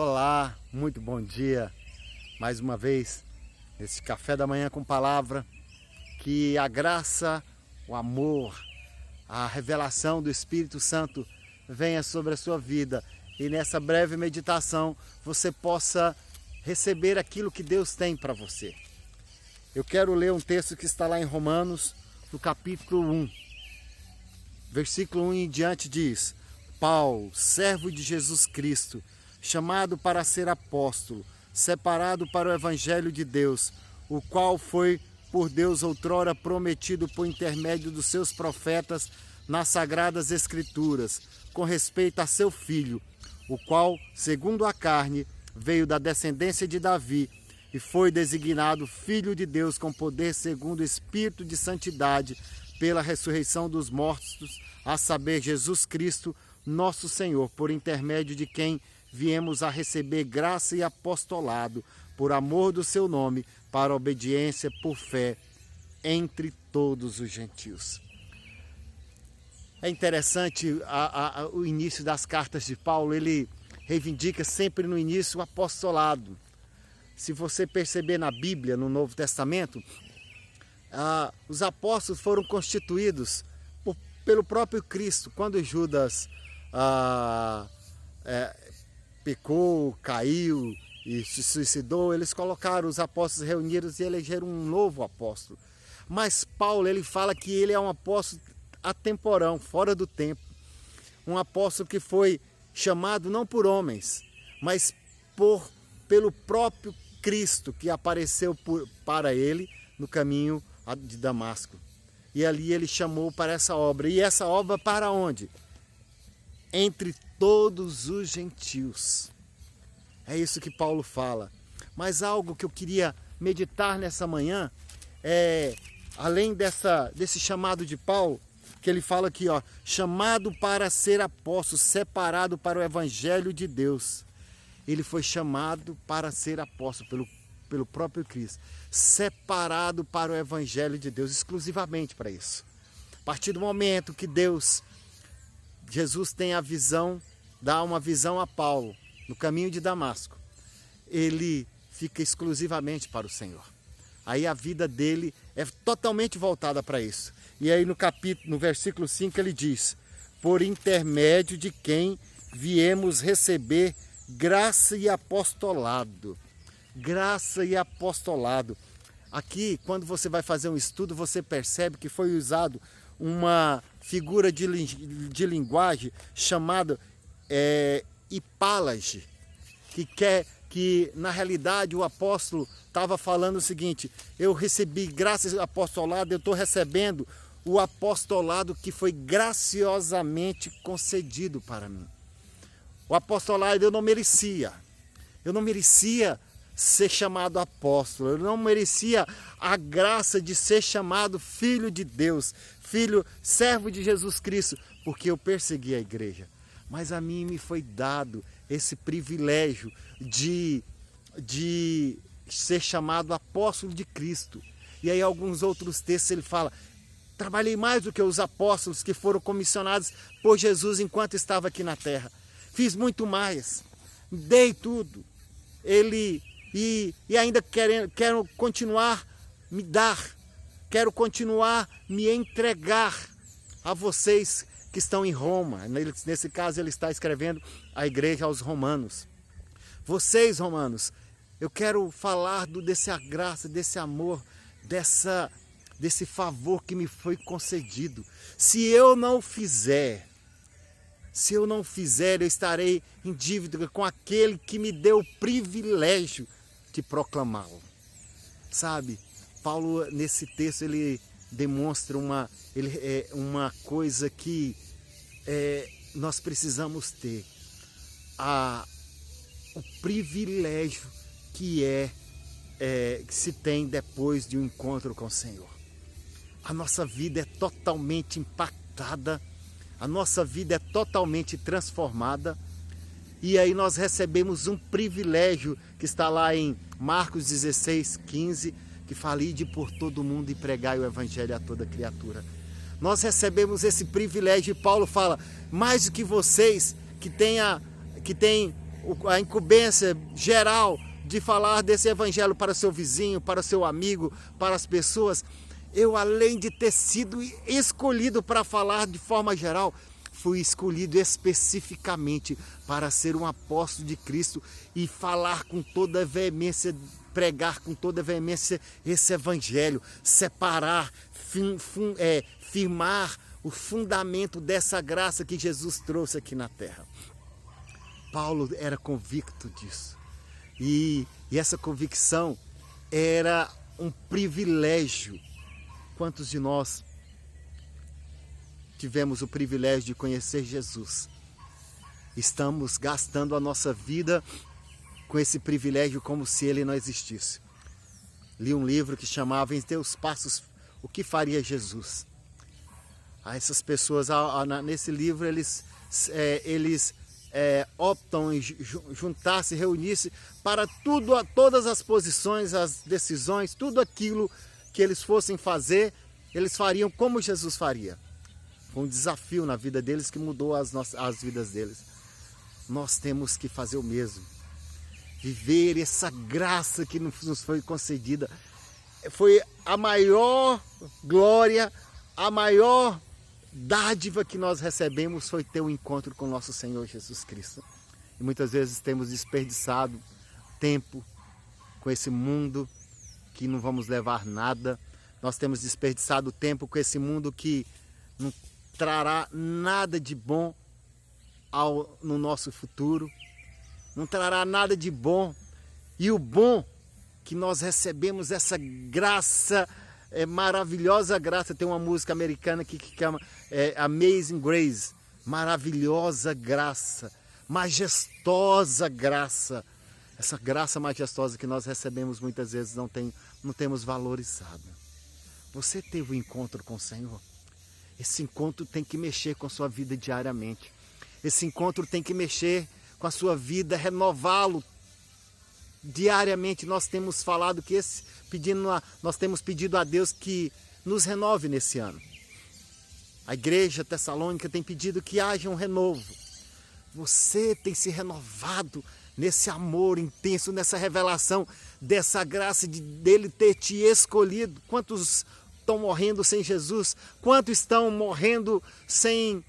Olá, muito bom dia. Mais uma vez, nesse café da manhã com palavra, que a graça, o amor, a revelação do Espírito Santo venha sobre a sua vida e nessa breve meditação você possa receber aquilo que Deus tem para você. Eu quero ler um texto que está lá em Romanos, no capítulo 1, versículo 1 em diante diz: Paulo, servo de Jesus Cristo, chamado para ser apóstolo, separado para o Evangelho de Deus, o qual foi por Deus outrora prometido por intermédio dos seus profetas nas Sagradas Escrituras, com respeito a seu Filho, o qual, segundo a carne, veio da descendência de Davi e foi designado Filho de Deus com poder segundo o Espírito de Santidade, pela ressurreição dos mortos, a saber, Jesus Cristo, nosso Senhor, por intermédio de quem viemos a receber graça e apostolado, por amor do seu nome, para obediência por fé entre todos os gentios. É interessante o início das cartas de Paulo, ele reivindica sempre no início o apostolado. Se você perceber na Bíblia, no Novo Testamento, os apóstolos foram constituídos pelo próprio Cristo. Quando Judas pecou, caiu e se suicidou, eles colocaram os apóstolos reunidos e elegeram um novo apóstolo. Mas Paulo, ele fala que ele é um apóstolo atemporão, fora do tempo. Um apóstolo que foi chamado não por homens, mas pelo próprio Cristo, que apareceu para ele no caminho de Damasco. E ali ele chamou para essa obra. E essa obra para onde? Entre todos os gentios. É isso que Paulo fala. Mas algo que eu queria meditar nessa manhã é, além desse chamado de Paulo, que ele fala aqui, chamado para ser apóstolo, separado para o Evangelho de Deus. Ele foi chamado para ser apóstolo pelo próprio Cristo, separado para o Evangelho de Deus, exclusivamente para isso. A partir do momento que Jesus tem a visão, dá uma visão a Paulo no caminho de Damasco, ele fica exclusivamente para o Senhor. Aí a vida dele é totalmente voltada para isso. E aí no versículo 5 ele diz: por intermédio de quem viemos receber graça e apostolado. Graça e apostolado. Aqui, quando você vai fazer um estudo, você percebe que foi usado uma figura de linguagem chamada hipálage, que na realidade o apóstolo estava falando o seguinte: eu recebi graça e apostolado, eu estou recebendo o apostolado que foi graciosamente concedido para mim. O apostolado eu não merecia ser chamado apóstolo, eu não merecia a graça de ser chamado filho de Deus, servo de Jesus Cristo, porque eu persegui a igreja. Mas a mim me foi dado esse privilégio de ser chamado apóstolo de Cristo. E aí alguns outros textos ele fala: trabalhei mais do que os apóstolos que foram comissionados por Jesus enquanto estava aqui na terra. Fiz muito mais, dei tudo. E ainda quero continuar me dar, quero continuar me entregar a vocês que estão em Roma. Nesse caso ele está escrevendo a igreja aos romanos. Vocês, romanos, eu quero falar dessa graça, desse amor, desse favor que me foi concedido. Se eu não fizer, eu estarei em dívida com aquele que me deu o privilégio de proclamá-lo. Sabe, Paulo, nesse texto, ele demonstra uma coisa que nós precisamos ter. O privilégio que se tem depois de um encontro com o Senhor. A nossa vida é totalmente impactada, a nossa vida é totalmente transformada, e aí nós recebemos um privilégio que está lá em Marcos 16:15, que fala: ide por todo mundo e pregai o evangelho a toda criatura. Nós recebemos esse privilégio e Paulo fala: mais do que vocês que têm a incumbência geral de falar desse evangelho para seu vizinho, para seu amigo, para as pessoas, eu, além de ter sido escolhido para falar de forma geral, fui escolhido especificamente para ser um apóstolo de Cristo e falar com toda veemência, pregar com toda veemência esse evangelho, separar, firmar o fundamento dessa graça que Jesus trouxe aqui na terra. Paulo era convicto disso. E essa convicção era um privilégio. Quantos de nós tivemos o privilégio de conhecer Jesus? Estamos gastando a nossa vida com esse privilégio como se ele não existisse. Li um livro que chamava Em Teus Passos, o que faria Jesus? Essas pessoas, nesse livro, eles optam em juntar-se, reunir-se para todas as posições, as decisões, tudo aquilo que eles fossem fazer, eles fariam como Jesus faria. Foi um desafio na vida deles que mudou as vidas deles. Nós temos que fazer o mesmo. Viver essa graça que nos foi concedida. Foi a maior glória, a maior dádiva que nós recebemos foi ter um encontro com nosso Senhor Jesus Cristo. E muitas vezes temos desperdiçado tempo com esse mundo que não vamos levar nada. Nós temos desperdiçado tempo com esse mundo que não trará nada de bom no nosso futuro. Não trará nada de bom. E o bom que nós recebemos, essa graça, maravilhosa graça. Tem uma música americana que chama Amazing Grace. Maravilhosa graça, majestosa graça. Essa graça majestosa que nós recebemos muitas vezes não temos valorizado. Você teve um encontro com o Senhor? Esse encontro tem que mexer com a sua vida diariamente. Esse encontro tem que mexer com a sua vida, renová-lo diariamente. Nós temos falado que nós temos pedido a Deus que nos renove nesse ano. A igreja tessalônica tem pedido que haja um renovo. Você tem se renovado nesse amor intenso, nessa revelação dessa graça dele ter te escolhido. Quantos estão morrendo sem Jesus? Quantos estão morrendo sem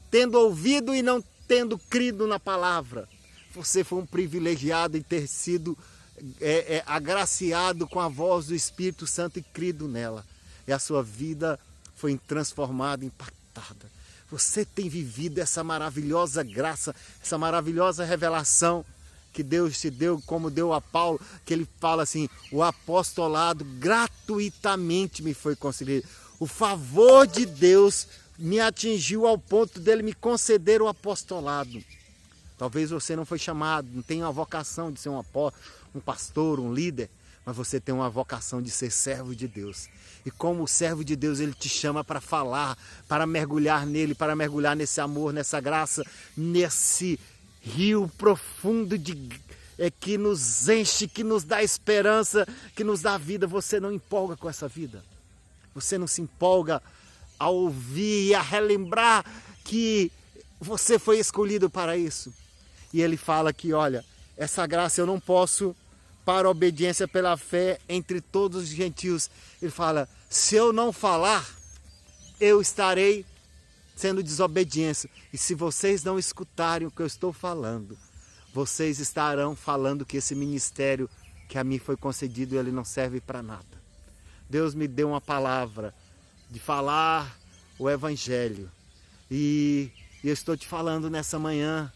tendo ouvido e não tendo crido na palavra? Você foi um privilegiado em ter sido agraciado com a voz do Espírito Santo e crido nela. E a sua vida foi transformada, impactada. Você tem vivido essa maravilhosa graça, essa maravilhosa revelação que Deus te deu, como deu a Paulo, que ele fala assim: o apostolado gratuitamente me foi concedido. O favor de Deus me atingiu ao ponto dele me conceder o apostolado. Talvez você não foi chamado, não tenha a vocação de ser um apóstolo, um pastor, um líder, mas você tem uma vocação de ser servo de Deus. E como servo de Deus, ele te chama para falar, para mergulhar nele, para mergulhar nesse amor, nessa graça, nesse rio profundo que nos enche, que nos dá esperança, que nos dá vida. Você não empolga com essa vida. Você não se empolga a ouvir e a relembrar que você foi escolhido para isso. E ele fala que, olha, essa graça eu não posso para a obediência pela fé entre todos os gentios. Ele fala, se eu não falar, eu estarei sendo desobediência. E se vocês não escutarem o que eu estou falando, vocês estarão falando que esse ministério que a mim foi concedido, ele não serve para nada. Deus me deu uma palavra de falar o evangelho. E eu estou te falando nessa manhã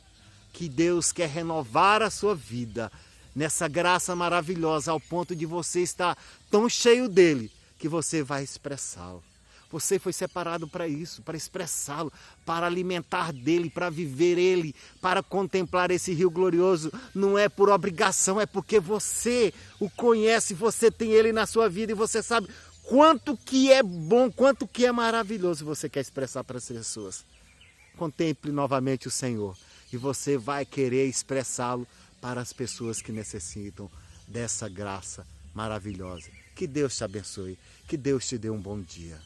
que Deus quer renovar a sua vida nessa graça maravilhosa, ao ponto de você estar tão cheio dele que você vai expressá-lo. Você foi separado para isso, para expressá-lo, para alimentar dele, para viver ele, para contemplar esse rio glorioso. Não é por obrigação, é porque você o conhece, você tem ele na sua vida e você sabe quanto que é bom, quanto que é maravilhoso você quer expressar para as pessoas. Contemple novamente o Senhor e você vai querer expressá-lo para as pessoas que necessitam dessa graça maravilhosa. Que Deus te abençoe, que Deus te dê um bom dia.